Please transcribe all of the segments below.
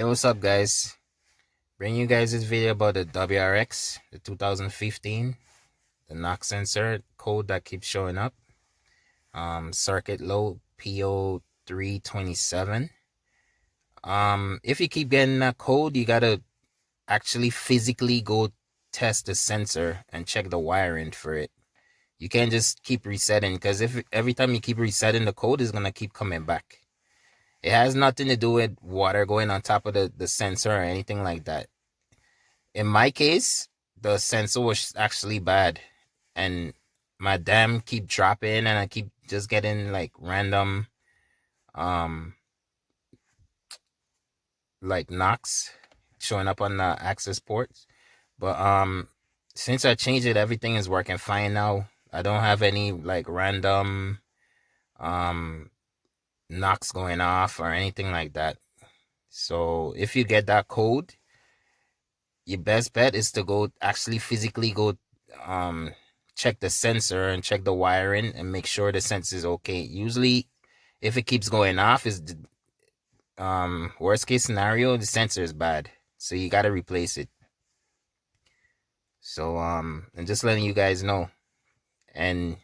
What's up, guys? Bring you guys this video about the WRX, the 2015, the knock sensor code that keeps showing up. Circuit low PO327. If you keep getting that code, you gotta actually physically go test the sensor and check the wiring for it. You can't just keep resetting, because if every time you keep resetting, the code is gonna keep coming back. It has nothing to do with water going on top of the sensor or anything like that. In my case, the sensor was actually bad, and my dam keep dropping, and I keep just getting like random like knocks showing up on the access ports. But since I changed it, everything is working fine now. I don't have any like random knocks going off or anything like that. So if you get that code, your best bet is to go actually physically go check the sensor and check the wiring and make sure the sensor is okay. Usually if it keeps going off, is the worst case scenario, the sensor is bad, so you got to replace it. So I'm just letting you guys know. And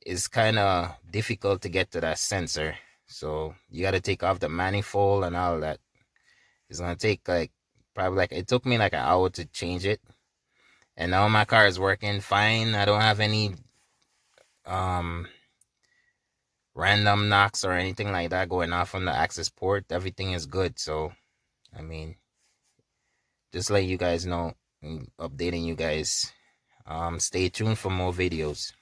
it's kind of difficult to get to that sensor, so you got to take off the manifold and all that. It's gonna take it took me like an hour to change it, and now my car is working fine. I don't have any random knocks or anything like that going off on the access port. Everything is good. So I mean, just let you guys know and updating you guys. Stay tuned for more videos.